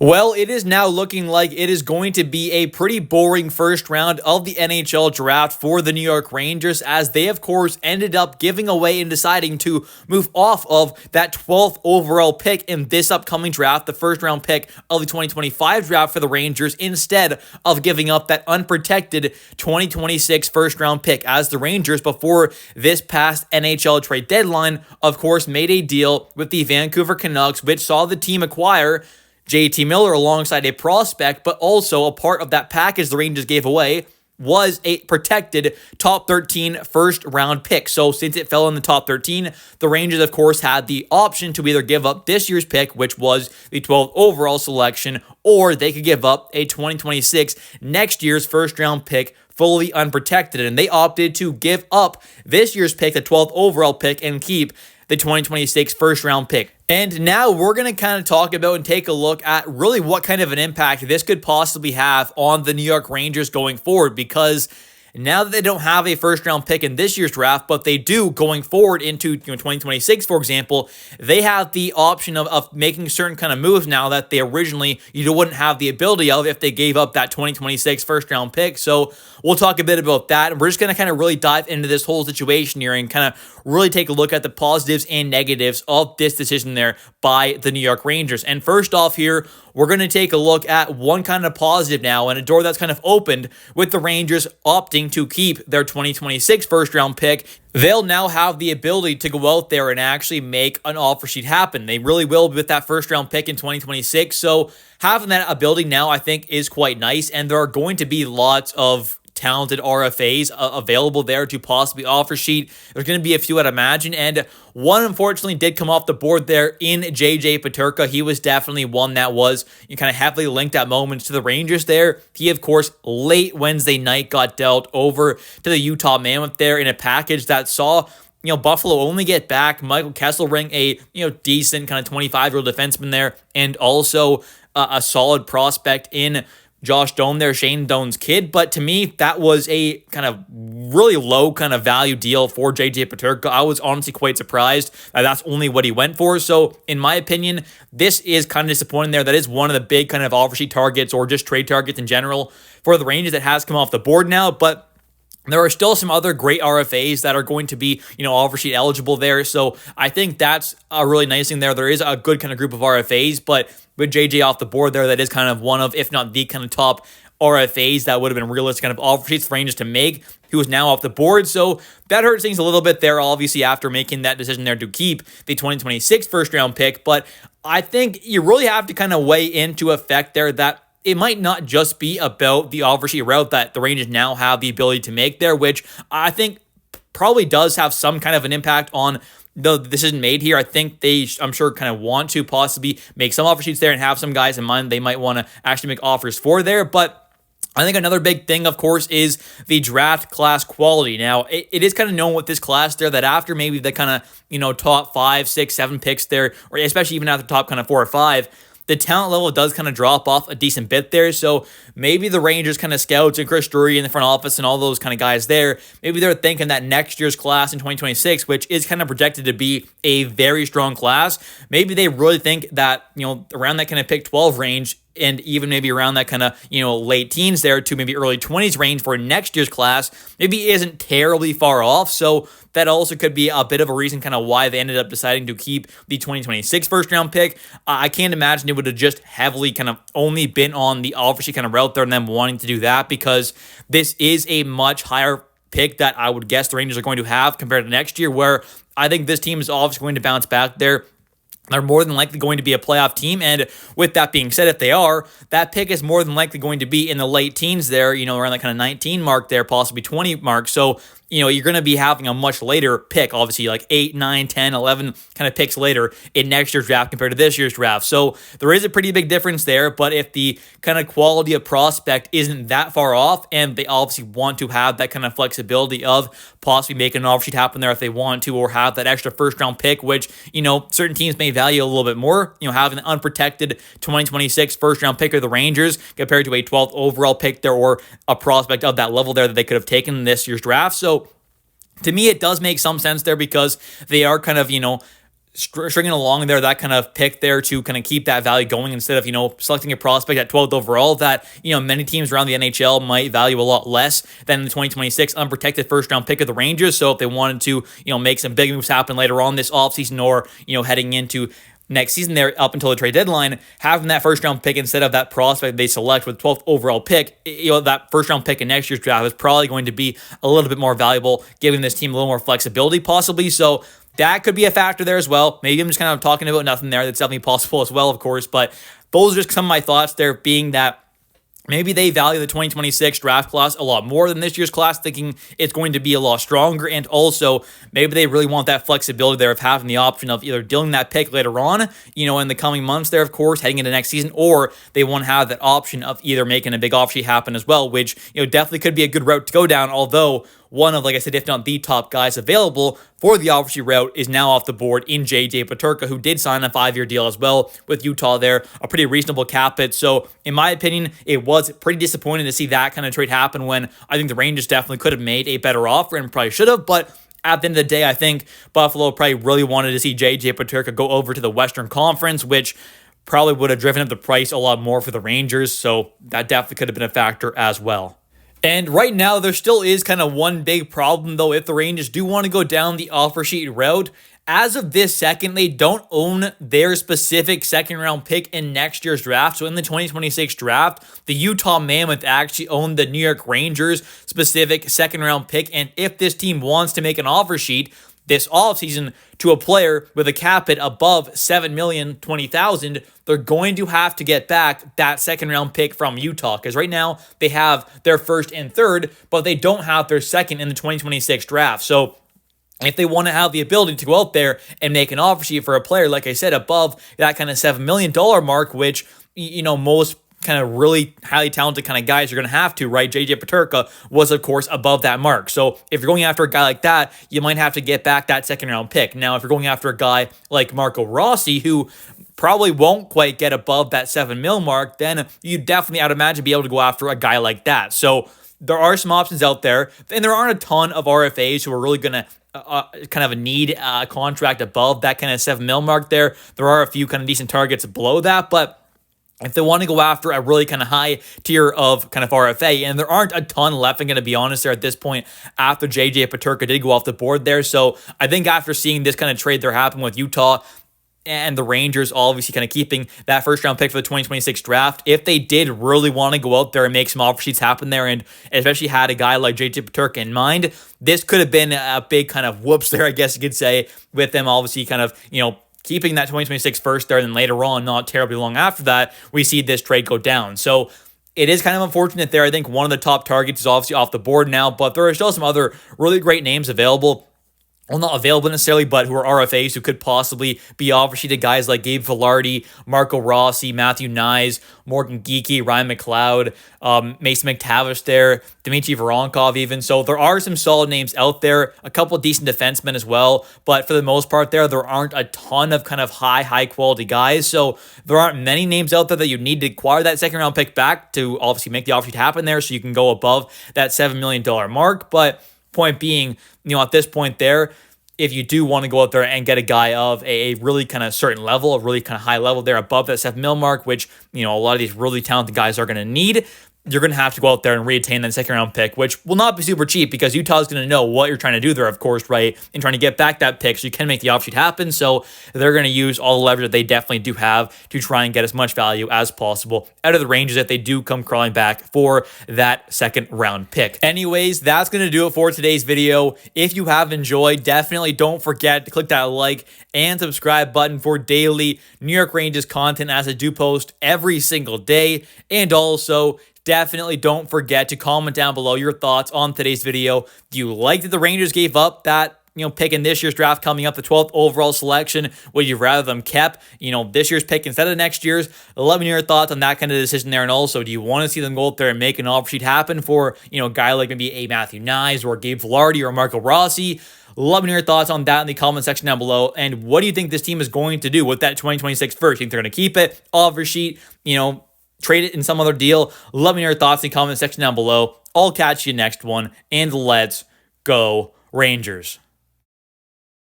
Well, it is now looking like it is going to be a pretty boring first round of the NHL draft for the New York Rangers, as they, of course, ended up giving away and deciding to move off of that 12th overall pick in this upcoming draft, the first round pick of the 2025 draft for the Rangers, instead of giving up that unprotected 2026 first round pick, as the Rangers, before this past NHL trade deadline, of course, made a deal with the Vancouver Canucks, which saw the team acquire JT Miller alongside a prospect, but also a part of that package the Rangers gave away was a protected top 13 first round pick. So since it fell in the top 13, the Rangers, of course, had the option to either give up this year's pick, which was the 12th overall selection, or they could give up a 2026 next year's first round pick fully unprotected. And they opted to give up this year's pick, the 12th overall pick, and keep the 2026 first round pick. And now we're going to kind of talk about and take a look at really what kind of an impact this could possibly have on the New York Rangers going forward, because now that they don't have a first round pick in this year's draft, but they do going forward into 2026, for example, they have the option of making certain kind of moves now that they originally wouldn't have the ability of if they gave up that 2026 first round pick. So we'll talk a bit about that. And we're just going to kind of really dive into this whole situation here and kind of really take a look at the positives and negatives of this decision there by the New York Rangers. And first off here, we're going to take a look at one kind of positive now and a door that's kind of opened with the Rangers opting to keep their 2026 first round pick. They'll now have the ability to go out there and actually make an offer sheet happen. They really will with that first round pick in 2026. So having that ability now, I think, is quite nice. And there are going to be lots of talented RFAs available there to possibly offer sheet. There's going to be a few, I'd imagine, and one unfortunately did come off the board there in JJ Peterka. He was definitely one that was kind of heavily linked at moments to the Rangers there. He, of course, late Wednesday night got dealt over to the Utah Mammoth there in a package that saw Buffalo only get back Michael Kesselring, a decent kind of 25-year-old defenseman there, and also a solid prospect in Josh Doan there, Shane Doan's kid. But to me, that was a kind of really low kind of value deal for JJ Peterka. I was honestly quite surprised that that's only what he went for. So in my opinion, this is kind of disappointing there. That is one of the big kind of offer sheet targets or just trade targets in general for the Rangers that has come off the board now. But there are still some other great RFAs that are going to be, offer sheet eligible there. So I think that's a really nice thing there. There is a good kind of group of RFAs, but with JJ off the board there, that is kind of one of, if not the kind of top RFAs that would have been realistic kind of offer sheets for Rangers to make, who is now off the board. So that hurts things a little bit there, obviously, after making that decision there to keep the 2026 first round pick. But I think you really have to kind of weigh into effect there that it might not just be about the offer sheet route that the Rangers now have the ability to make there, which I think probably does have some kind of an impact on the decision made here. I think I'm sure, kind of want to possibly make some offer sheets there and have some guys in mind they might want to actually make offers for there. But I think another big thing, of course, is the draft class quality. Now, it is kind of known with this class there that after maybe the kind of, top 5, 6, 7 picks there, or especially even after the top kind of 4 or 5, the talent level does kind of drop off a decent bit there. So maybe the Rangers kind of scouts and Chris Drury in the front office and all those kind of guys there, maybe they're thinking that next year's class in 2026, which is kind of projected to be a very strong class, maybe they really think that, around that kind of pick 12 range, and even maybe around that kind of, late teens there to maybe early 20s range for next year's class, maybe isn't terribly far off. So that also could be a bit of a reason kind of why they ended up deciding to keep the 2026 first round pick. I can't imagine it would have just heavily kind of only been on the offer sheet kind of route there and them wanting to do that, because this is a much higher pick that I would guess the Rangers are going to have compared to next year, where I think this team is obviously going to bounce back there. They're more than likely going to be a playoff team. And with that being said, if they are, that pick is more than likely going to be in the late teens there, around that kind of 19 mark there, possibly 20 mark. So, you're going to be having a much later pick, obviously like 8, 9, 10, 11 kind of picks later in next year's draft compared to this year's draft. So there is a pretty big difference there. But if the kind of quality of prospect isn't that far off, and they obviously want to have that kind of flexibility of possibly making an offer sheet happen there if they want to, or have that extra first round pick, which, certain teams may value a little bit more, having an unprotected 2026 first round pick of the Rangers compared to a 12th overall pick there, or a prospect of that level there that they could have taken in this year's draft. So to me, it does make some sense there, because they are kind of, stringing along there, that kind of pick there to kind of keep that value going instead of, selecting a prospect at 12th overall that, many teams around the NHL might value a lot less than the 2026 unprotected first round pick of the Rangers. So if they wanted to, make some big moves happen later on this offseason or, heading into next season there up until the trade deadline, having that first round pick instead of that prospect they select with 12th overall pick, that first round pick in next year's draft is probably going to be a little bit more valuable, giving this team a little more flexibility possibly. So that could be a factor there as well. Maybe I'm just kind of talking about nothing there. That's definitely possible as well, of course. But those are just some of my thoughts there, being that maybe they value the 2026 draft class a lot more than this year's class, thinking it's going to be a lot stronger. And also, maybe they really want that flexibility there of having the option of either dealing that pick later on, in the coming months there, of course, heading into next season, or they want to have that option of either making a big offshoot happen as well, which, definitely could be a good route to go down. Although one of, like I said, if not the top guys available for the offshoot route is now off the board in JJ Peterka, who did sign a 5-year deal as well with Utah there, a pretty reasonable cap hit. So in my opinion, it was pretty disappointing to see that kind of trade happen when I think the Rangers definitely could have made a better offer and probably should have. But at the end of the day, I think Buffalo probably really wanted to see JJ Peterka go over to the Western Conference, which probably would have driven up the price a lot more for the Rangers. So that definitely could have been a factor as well. And right now, there still is kind of one big problem, though, if the Rangers do want to go down the offer sheet route. As of this second, they don't own their specific second-round pick in next year's draft. So in the 2026 draft, the Utah Mammoth actually owned the New York Rangers' specific second-round pick. And if this team wants to make an offer sheet this offseason to a player with a cap hit above $7,020,000, they're going to have to get back that second-round pick from Utah, because right now they have their first and third, but they don't have their second in the 2026 draft. So if they want to have the ability to go out there and make an offer sheet for a player, like I said, above that kind of $7 million mark, which, most kind of really highly talented kind of guys are going to have to, right? JJ Peterka was, of course, above that mark. So if you're going after a guy like that, you might have to get back that second-round pick. Now, if you're going after a guy like Marco Rossi, who probably won't quite get above that $7 million mark, then you definitely, I'd imagine, be able to go after a guy like that. So there are some options out there, and there aren't a ton of RFAs who are really going to kind of need a contract above that kind of $7 million mark there. There are a few kind of decent targets below that, but if they want to go after a really kind of high tier of kind of RFA, and there aren't a ton left, I'm going to be honest there at this point, after JJ Peterka did go off the board there. So I think after seeing this kind of trade there happen with Utah and the Rangers obviously kind of keeping that first round pick for the 2026 draft, if they did really want to go out there and make some offer sheets happen there, and especially had a guy like JJ Peterka in mind, this could have been a big kind of whoops there, I guess you could say, with them obviously kind of, keeping that 2026 first there, and then later on, not terribly long after that, we see this trade go down. So it is kind of unfortunate there. I think one of the top targets is obviously off the board now, but there are still some other really great names available. Well, not available necessarily, but who are RFAs who could possibly be offer sheeted, guys like Gabe Vilardi, Marco Rossi, Matthew Nyes, Morgan Geekie, Ryan McLeod, Mason McTavish there, Dmitry Voronkov even. So there are some solid names out there, a couple of decent defensemen as well, but for the most part there aren't a ton of kind of high quality guys. So there aren't many names out there that you need to acquire that second round pick back to obviously make the offer sheet happen there so you can go above that $7 million mark. But point being, at this point there, if you do want to go out there and get a guy of a really kind of certain level, a really kind of high level there above that $7 million mark, which, a lot of these really talented guys are going to need, you're going to have to go out there and retain that second round pick, which will not be super cheap because Utah's going to know what you're trying to do there, of course, right? And trying to get back that pick so you can make the offshoot happen. So they're going to use all the leverage that they definitely do have to try and get as much value as possible out of the Rangers if they do come crawling back for that second round pick. Anyways, that's going to do it for today's video. If you have enjoyed, definitely don't forget to click that like and subscribe button for daily New York Rangers content, as I do post every single day. And also, definitely don't forget to comment down below your thoughts on today's video. Do you like that the Rangers gave up that, pick in this year's draft coming up, the 12th overall selection? Would you rather them kept, this year's pick instead of next year's? Let me know your thoughts on that kind of decision there. And also, do you want to see them go out there and make an offer sheet happen for, a guy like maybe a Matthew Nyes or Gabe Vilardi or Marco Rossi? Let me know your thoughts on that in the comment section down below. And what do you think this team is going to do with that 2026 first? You think they're going to keep it, offer sheet, trade it in some other deal? Let me know your thoughts in the comment section down below. I'll catch you next one, and let's go Rangers.